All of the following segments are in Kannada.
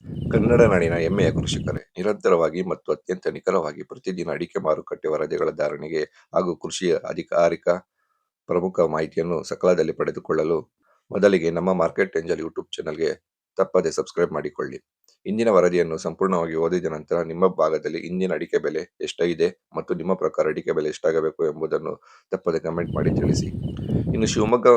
ಕನ್ನಡ ನಾಡಿನ ಹೆಮ್ಮೆಯ ಕೃಷಿಕರೇ, ನಿರಂತರವಾಗಿ ಮತ್ತು ಅತ್ಯಂತ ನಿಖರವಾಗಿ ಪ್ರತಿದಿನ ಅಡಿಕೆ ಮಾರುಕಟ್ಟೆ ವರದಿಗಳ ಧಾರಣೆಗೆ ಹಾಗೂ ಕೃಷಿಯ ಅಧಿಕಾರಿಕ ಪ್ರಮುಖ ಮಾಹಿತಿಯನ್ನು ಸಕಾಲದಲ್ಲಿ ಪಡೆದುಕೊಳ್ಳಲು ಮೊದಲಿಗೆ ನಮ್ಮ ಮಾರ್ಕೆಟ್ ಏಂಜಲ್ ಯೂಟ್ಯೂಬ್ ಚಾನಲ್ಗೆ ತಪ್ಪದೆ ಸಬ್ಸ್ಕ್ರೈಬ್ ಮಾಡಿಕೊಳ್ಳಿ. ಇಂದಿನ ವರದಿಯನ್ನು ಸಂಪೂರ್ಣವಾಗಿ ಓದಿದ ನಂತರ ನಿಮ್ಮ ಭಾಗದಲ್ಲಿ ಇಂದಿನ ಅಡಿಕೆ ಬೆಲೆ ಎಷ್ಟಾಗಿದೆ ಮತ್ತು ನಿಮ್ಮ ಪ್ರಕಾರ ಅಡಿಕೆ ಬೆಲೆ ಎಷ್ಟಾಗಬೇಕು ಎಂಬುದನ್ನು ತಪ್ಪದೆ ಕಮೆಂಟ್ ಮಾಡಿ ತಿಳಿಸಿ. ಇನ್ನು ಶಿವಮೊಗ್ಗ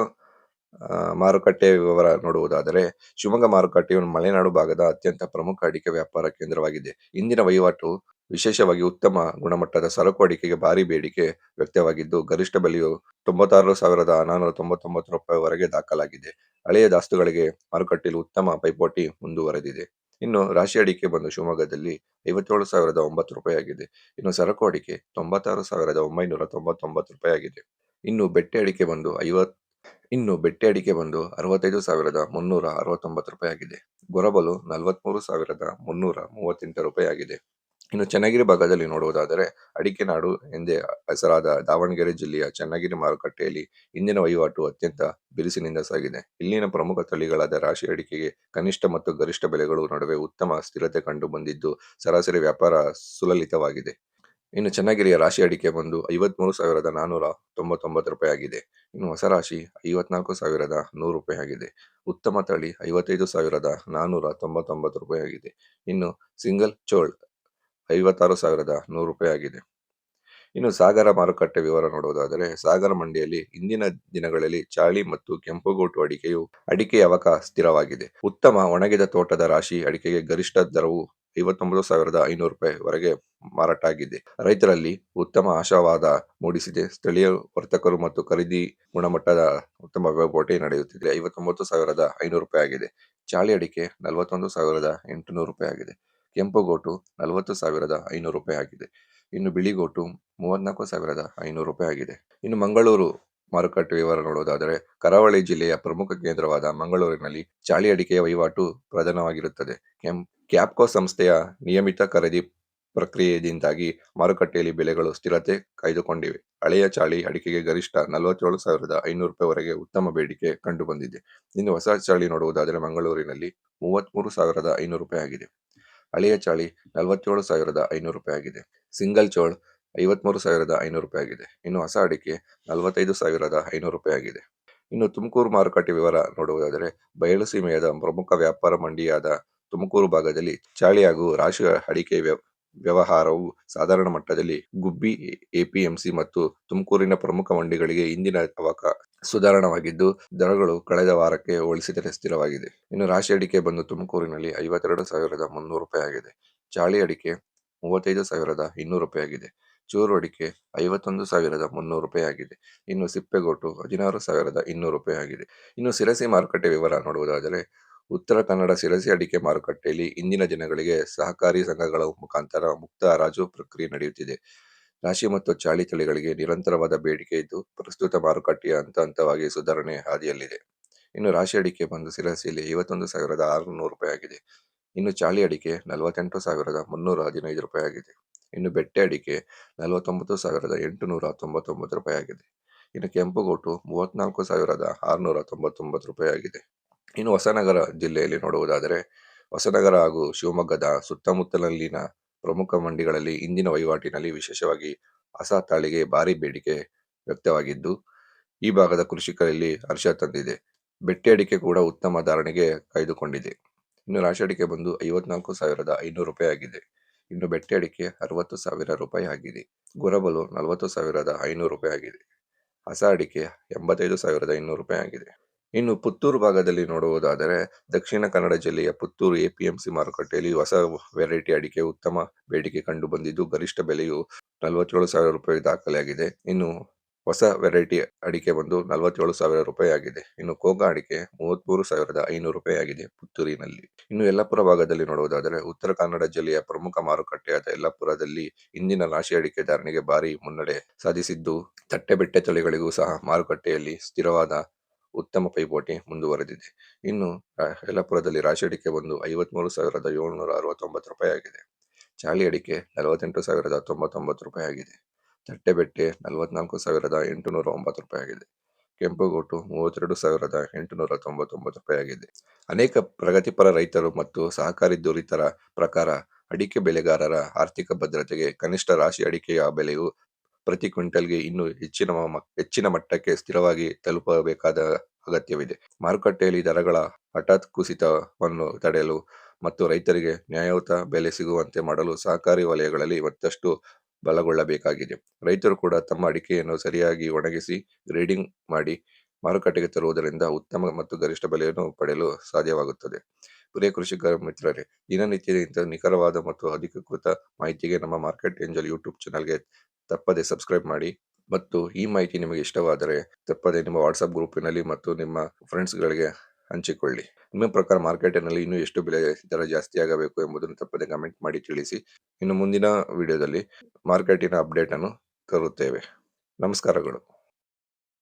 ಮಾರುಕಟ್ಟೆ ವಿವರ ನೋಡುವುದಾದರೆ, ಶಿವಮೊಗ್ಗ ಮಾರುಕಟ್ಟೆಯು ಮಲೆನಾಡು ಭಾಗದ ಅತ್ಯಂತ ಪ್ರಮುಖ ಅಡಿಕೆ ವ್ಯಾಪಾರ ಕೇಂದ್ರವಾಗಿದೆ. ಇಂದಿನ ವಹಿವಾಟು ವಿಶೇಷವಾಗಿ ಉತ್ತಮ ಗುಣಮಟ್ಟದ ಸರಕು ಅಡಿಕೆಗೆ ಭಾರಿ ಬೇಡಿಕೆ ವ್ಯಕ್ತವಾಗಿದ್ದು, ಗರಿಷ್ಠ ಬೆಲೆಯು 96,499 ರೂಪಾಯಿವರೆಗೆ ದಾಖಲಾಗಿದೆ. ಹಳೆಯ ದಾಸ್ತುಗಳಿಗೆ ಮಾರುಕಟ್ಟೆಯಲ್ಲಿ ಉತ್ತಮ ಪೈಪೋಟಿ ಮುಂದುವರೆದಿದೆ. ಇನ್ನು ರಾಶಿ ಅಡಿಕೆ ಬಂದು ಶಿವಮೊಗ್ಗದಲ್ಲಿ 57,009 ರೂಪಾಯಿ ಆಗಿದೆ. ಇನ್ನು ಸರಕು ಅಡಿಕೆ 96,999 ರೂಪಾಯಿ ಆಗಿದೆ. ಇನ್ನು ಬೆಟ್ಟೆ ಅಡಿಕೆ ಬಂದು 65,369 ರೂಪಾಯಿ ಆಗಿದೆ. ಗೊರಬಲು 43,338 ರೂಪಾಯಿ ಆಗಿದೆ. ಇನ್ನು ಚನ್ನಗಿರಿ ಭಾಗದಲ್ಲಿ ನೋಡುವುದಾದರೆ, ಅಡಿಕೆ ನಾಡು ಎಂದೇ ಹೆಸರಾದ ದಾವಣಗೆರೆ ಜಿಲ್ಲೆಯ ಚನ್ನಗಿರಿ ಮಾರುಕಟ್ಟೆಯಲ್ಲಿ ಇಂದಿನ ವಹಿವಾಟು ಅತ್ಯಂತ ಬಿರುಸಿನಿಂದ ಸಾಗಿದೆ. ಇಲ್ಲಿನ ಪ್ರಮುಖ ತಳಿಗಳಾದ ರಾಶಿ ಅಡಿಕೆಗೆ ಕನಿಷ್ಠ ಮತ್ತು ಗರಿಷ್ಠ ಬೆಲೆಗಳು ನಡುವೆ ಉತ್ತಮ ಸ್ಥಿರತೆ ಕಂಡು ಬಂದಿದ್ದು, ಸರಾಸರಿ ವ್ಯಾಪಾರ ಸುಲಲಿತವಾಗಿದೆ. ಇನ್ನು ಚನ್ನಗಿರಿಯ ರಾಶಿ ಅಡಿಕೆ ಬಂದು 53,499 ರೂಪಾಯಿ ಆಗಿದೆ. ಇನ್ನು ಹೊಸ ರಾಶಿ 54,100 ರೂಪಾಯಿ ಆಗಿದೆ. ಉತ್ತಮ ತಳಿ 55,499 ರೂಪಾಯಿ ಆಗಿದೆ. ಇನ್ನು ಸಿಂಗಲ್ ಚೋಳ್ 56,100 ರೂಪಾಯಿ ಆಗಿದೆ. ಇನ್ನು ಸಾಗರ ಮಾರುಕಟ್ಟೆ ವಿವರ ನೋಡುವುದಾದರೆ, ಸಾಗರ ಮಂಡಿಯಲ್ಲಿ ಇಂದಿನ ದಿನಗಳಲ್ಲಿ ಚಾಳಿ ಮತ್ತು ಕೆಂಪುಗೋಟು ಅಡಿಕೆ ಅವಕ ಸ್ಥಿರವಾಗಿದೆ. ಉತ್ತಮ ಒಣಗಿದ ತೋಟದ ರಾಶಿ ಅಡಿಕೆಗೆ ಗರಿಷ್ಠ ದರವು 59,500 ರೂಪಾಯಿ ವರೆಗೆ ಮಾರಾಟ ಆಗಿದೆ. ರೈತರಲ್ಲಿ ಉತ್ತಮ ಆಶಾವಾದ ಮೂಡಿಸಿದೆ. ಸ್ಥಳೀಯ ವರ್ತಕರು ಮತ್ತು ಖರೀದಿ ಗುಣಮಟ್ಟದ ಉತ್ತಮ ಪೈಪೋಟಿ ನಡೆಯುತ್ತಿದೆ. 59,500 ರೂಪಾಯಿ ಆಗಿದೆ. ಚಾಳಿ ಅಡಿಕೆ 41,800 ರೂಪಾಯಿ ಆಗಿದೆ. ಕೆಂಪುಗೋಟು 40,500 ರೂಪಾಯಿ ಆಗಿದೆ. ಇನ್ನು ಬಿಳಿಗೋಟು 34,500 ರೂಪಾಯಿ ಆಗಿದೆ. ಇನ್ನು ಮಂಗಳೂರು ಮಾರುಕಟ್ಟೆ ವಿವರ ನೋಡುವುದಾದರೆ, ಕರಾವಳಿ ಜಿಲ್ಲೆಯ ಪ್ರಮುಖ ಕೇಂದ್ರವಾದ ಮಂಗಳೂರಿನಲ್ಲಿ ಚಾಳಿ ಅಡಿಕೆಯ ವಹಿವಾಟು ಪ್ರಧಾನವಾಗಿರುತ್ತದೆ. ಕ್ಯಾಪ್ಕೋ ಸಂಸ್ಥೆಯ ನಿಯಮಿತ ಖರೀದಿ ಪ್ರಕ್ರಿಯೆಯಿಂದಾಗಿ ಮಾರುಕಟ್ಟೆಯಲ್ಲಿ ಬೆಲೆಗಳು ಸ್ಥಿರತೆ ಕಾಯ್ದುಕೊಂಡಿವೆ. ಹಳೆಯ ಚಾಳಿ ಅಡಿಕೆಗೆ ಗರಿಷ್ಠ 47,500 ರೂಪಾಯಿ ವರೆಗೆ ಉತ್ತಮ ಬೇಡಿಕೆ ಕಂಡುಬಂದಿದೆ. ಇನ್ನು ಹೊಸ ಚಾಳಿ ನೋಡುವುದಾದರೆ, ಮಂಗಳೂರಿನಲ್ಲಿ 33,500 ರೂಪಾಯಿ ಆಗಿದೆ. ಹಳೆಯ ಚಾಳಿ 47,500 ರೂಪಾಯಿ ಆಗಿದೆ. ಸಿಂಗಲ್ ಚೋಳ್ 53,500 ರೂಪಾಯಿ ಆಗಿದೆ. ಇನ್ನು ಹೊಸ ಅಡಿಕೆ 45,500 ರೂಪಾಯಿ ಆಗಿದೆ. ಇನ್ನು ತುಮಕೂರು ಮಾರುಕಟ್ಟೆ ವಿವರ ನೋಡುವುದಾದರೆ, ಬಯಲುಸೀಮೆಯ ಪ್ರಮುಖ ವ್ಯಾಪಾರ ಮಂಡಿಯಾದ ತುಮಕೂರು ಭಾಗದಲ್ಲಿ ಚಾಳಿ ಹಾಗೂ ರಾಶಿ ಅಡಿಕೆ ವ್ಯವಹಾರವು ಸಾಧಾರಣ ಮಟ್ಟದಲ್ಲಿ ಗುಬ್ಬಿ ಎಪಿಎಂಸಿ ಮತ್ತು ತುಮಕೂರಿನ ಪ್ರಮುಖ ಮಂಡಿಗಳಿಗೆ ಇಂದಿನ ಅವಕ ಸುಧಾರಣವಾಗಿದ್ದು, ದರಗಳು ಕಳೆದ ವಾರಕ್ಕೆ ಹೋಲಿಸಿದರೆ ಸ್ಥಿರವಾಗಿದೆ. ಇನ್ನು ರಾಶಿ ಅಡಿಕೆ ಬಂದು ತುಮಕೂರಿನಲ್ಲಿ 52,300 ರೂಪಾಯಿ ಆಗಿದೆ. ಚಾಳಿ ಅಡಿಕೆ 35,200 ರೂಪಾಯಿ ಆಗಿದೆ. ಚೂರು ಅಡಿಕೆ 51,300 ರೂಪಾಯಿ ಆಗಿದೆ. ಇನ್ನು ಸಿಪ್ಪೆಗೋಟು 16,200 ರೂಪಾಯಿ ಆಗಿದೆ. ಇನ್ನು ಶಿರಸಿ ಮಾರುಕಟ್ಟೆ ವಿವರ ನೋಡುವುದಾದರೆ, ಉತ್ತರ ಕನ್ನಡ ಶಿರಸಿ ಅಡಿಕೆ ಮಾರುಕಟ್ಟೆಯಲ್ಲಿ ಇಂದಿನ ದಿನಗಳಿಗೆ ಸಹಕಾರಿ ಸಂಘಗಳ ಮುಖಾಂತರ ಮುಕ್ತ ಹರಾಜು ಪ್ರಕ್ರಿಯೆ ನಡೆಯುತ್ತಿದೆ. ರಾಶಿ ಮತ್ತು ಚಾಳಿ ತಳಿಗಳಿಗೆ ನಿರಂತರವಾದ ಬೇಡಿಕೆ ಇದ್ದು, ಪ್ರಸ್ತುತ ಮಾರುಕಟ್ಟೆಯ ಹಂತ ಹಂತವಾಗಿ ಸುಧಾರಣೆ ಹಾದಿಯಲ್ಲಿದೆ. ಇನ್ನು ರಾಶಿ ಅಡಿಕೆ ಬಂದು ಶಿರಸಿಯಲ್ಲಿ 51,600 ರೂಪಾಯಿ ಆಗಿದೆ. ಇನ್ನು ಚಾಳಿ ಅಡಿಕೆ 48,315 ರೂಪಾಯಿ ಆಗಿದೆ. ಇನ್ನು ಬೆಟ್ಟೆ ಅಡಿಕೆ 49,899 ರೂಪಾಯಿ ಆಗಿದೆ. ಇನ್ನು ಕೆಂಪುಗೋಟು 34,699 ರೂಪಾಯಿ ಆಗಿದೆ. ಇನ್ನು ಹೊಸನಗರ ಜಿಲ್ಲೆಯಲ್ಲಿ ನೋಡುವುದಾದರೆ, ಹೊಸನಗರ ಹಾಗೂ ಶಿವಮೊಗ್ಗದ ಸುತ್ತಮುತ್ತಲಿನ ಪ್ರಮುಖ ಮಂಡಿಗಳಲ್ಲಿ ಇಂದಿನ ವಹಿವಾಟಿನಲ್ಲಿ ವಿಶೇಷವಾಗಿ ಹೊಸ ತಳಿಗೆ ಭಾರಿ ಬೇಡಿಕೆ ವ್ಯಕ್ತವಾಗಿದ್ದು, ಈ ಭಾಗದ ಕೃಷಿಕರಲ್ಲಿ ಹರ್ಷ ತಂದಿದೆ. ಬೆಟ್ಟೆ ಅಡಿಕೆ ಕೂಡ ಉತ್ತಮ ಧಾರಣೆಗೆ ಕಾಯ್ದುಕೊಂಡಿದೆ. ಇನ್ನು ರಾಶಿ ಅಡಿಕೆ ಬಂದು 54,500 ರೂಪಾಯಿ ಆಗಿದೆ. ಇನ್ನು ಬೆಟ್ಟೆ ಅಡಿಕೆ 60,000 ರೂಪಾಯಿ ಆಗಿದೆ. ಗೊರಬಲು 40,500 ರೂಪಾಯಿ ಆಗಿದೆ. ಹೊಸ ಅಡಿಕೆ 85,200 ರೂಪಾಯಿ ಆಗಿದೆ. ಇನ್ನು ಪುತ್ತೂರು ಭಾಗದಲ್ಲಿ ನೋಡುವುದಾದರೆ, ದಕ್ಷಿಣ ಕನ್ನಡ ಜಿಲ್ಲೆಯ ಪುತ್ತೂರು ಎಪಿಎಂಸಿ ಮಾರುಕಟ್ಟೆಯಲ್ಲಿ ಹೊಸ ವೆರೈಟಿ ಅಡಿಕೆ ಉತ್ತಮ ಬೇಡಿಕೆ ಕಂಡು ಬಂದಿದ್ದು, ಗರಿಷ್ಠ ಬೆಲೆಯು 47,000 ರೂಪಾಯಿ ದಾಖಲಾಗಿದೆ. ಇನ್ನು ಹೊಸ ವೆರೈಟಿ ಅಡಿಕೆ ಬಂದು 47,000 ರೂಪಾಯಿ ಆಗಿದೆ. ಇನ್ನು ಕೋಕಾ ಅಡಿಕೆ 33,500 ರೂಪಾಯಿ ಆಗಿದೆ ಪುತ್ತೂರಿನಲ್ಲಿ. ಇನ್ನು ಯಲ್ಲಾಪುರ ಭಾಗದಲ್ಲಿ ನೋಡುವುದಾದರೆ, ಉತ್ತರ ಕನ್ನಡ ಜಿಲ್ಲೆಯ ಪ್ರಮುಖ ಮಾರುಕಟ್ಟೆಯಾದ ಯಲ್ಲಾಪುರದಲ್ಲಿ ಇಂದಿನ ರಾಶಿ ಅಡಿಕೆ ಧಾರಣೆಗೆ ಭಾರಿ ಮುನ್ನಡೆ ಸಾಧಿಸಿದ್ದು, ತಟ್ಟೆಬೆಟ್ಟೆ ತಳಿಗಳಿಗೂ ಸಹ ಮಾರುಕಟ್ಟೆಯಲ್ಲಿ ಸ್ಥಿರವಾದ ಉತ್ತಮ ಪೈಪೋಟಿ ಮುಂದುವರೆದಿದೆ. ಇನ್ನು ಯಲ್ಲಾಪುರದಲ್ಲಿ ರಾಶಿ ಅಡಿಕೆ ಬಂದು 53,769 ರೂಪಾಯಿ ಆಗಿದೆ. ಚಾಳಿ ಅಡಿಕೆ 48,099 ರೂಪಾಯಿ ಆಗಿದೆ. ತಟ್ಟೆಬೆಟ್ಟೆ 44,809 ರೂಪಾಯಿ ಆಗಿದೆ. ಕೆಂಪುಗೋಟು 32,899 ರೂಪಾಯಿ ಆಗಿದೆ. ಅನೇಕ ಪ್ರಗತಿಪರ ರೈತರು ಮತ್ತು ಸಹಕಾರಿ ದುರಿತರ ಪ್ರಕಾರ ಅಡಿಕೆ ಬೆಳೆಗಾರರ ಆರ್ಥಿಕ ಭದ್ರತೆಗೆ ಕನಿಷ್ಠ ರಾಶಿ ಅಡಿಕೆಯ ಬೆಲೆಯು ಪ್ರತಿ ಕ್ವಿಂಟಲ್ಗೆ ಇನ್ನೂ ಹೆಚ್ಚಿನ ಮಟ್ಟಕ್ಕೆ ಸ್ಥಿರವಾಗಿ ತಲುಪಬೇಕಾದ ಅಗತ್ಯವಿದೆ. ಮಾರುಕಟ್ಟೆಯಲ್ಲಿ ದರಗಳ ಹಠಾತ್ ಕುಸಿತವನ್ನು ತಡೆಯಲು ಮತ್ತು ರೈತರಿಗೆ ನ್ಯಾಯಯುತ ಬೆಲೆ ಸಿಗುವಂತೆ ಮಾಡಲು ಸಹಕಾರಿ ವಲಯಗಳಲ್ಲಿ ಮತ್ತಷ್ಟು ಬಲಗೊಳ್ಳಬೇಕಾಗಿದೆ. ರೈತರು ಕೂಡ ತಮ್ಮ ಅಡಿಕೆಯನ್ನು ಸರಿಯಾಗಿ ಒಣಗಿಸಿ ಗ್ರೇಡಿಂಗ್ ಮಾಡಿ ಮಾರುಕಟ್ಟೆಗೆ ತರುವುದರಿಂದ ಉತ್ತಮ ಮತ್ತು ಗರಿಷ್ಠ ಬೆಲೆಯನ್ನು ಪಡೆಯಲು ಸಾಧ್ಯವಾಗುತ್ತದೆ. ಪ್ರಿಯ ಕೃಷಿಕ ಮಿತ್ರರೇ, ದಿನನಿತ್ಯದ ಇಂಥ ನಿಖರವಾದ ಮತ್ತು ಅಧಿಕೃತ ಮಾಹಿತಿಗೆ ನಮ್ಮ ಮಾರ್ಕೆಟ್ ಏಂಜಲ್ ಯೂಟ್ಯೂಬ್ ಚಾನಲ್ಗೆ ತಪ್ಪದೆ ಸಬ್ಸ್ಕ್ರೈಬ್ ಮಾಡಿ ಮತ್ತು ಈ ಮಾಹಿತಿ ನಿಮಗೆ ಇಷ್ಟವಾದರೆ ತಪ್ಪದೆ ನಿಮ್ಮ ವಾಟ್ಸಪ್ ಗ್ರೂಪಿನಲ್ಲಿ ಮತ್ತು ನಿಮ್ಮ ಫ್ರೆಂಡ್ಸ್ಗಳಿಗೆ ಹಂಚಿಕೊಳ್ಳಿ. ನಿಮ್ಮ ಪ್ರಕಾರ ಮಾರ್ಕೆಟಿನಲ್ಲಿ ಇನ್ನೂ ಎಷ್ಟು ಬೆಲೆ ದರ ಜಾಸ್ತಿ ಆಗಬೇಕು ಎಂಬುದನ್ನು ತಪ್ಪದೆ ಕಮೆಂಟ್ ಮಾಡಿ ತಿಳಿಸಿ. ಇನ್ನು ಮುಂದಿನ ವಿಡಿಯೋದಲ್ಲಿ ಮಾರ್ಕೆಟಿನ ಅಪ್ಡೇಟ್ ಅನ್ನು ತರುತ್ತೇವೆ. ನಮಸ್ಕಾರಗಳು.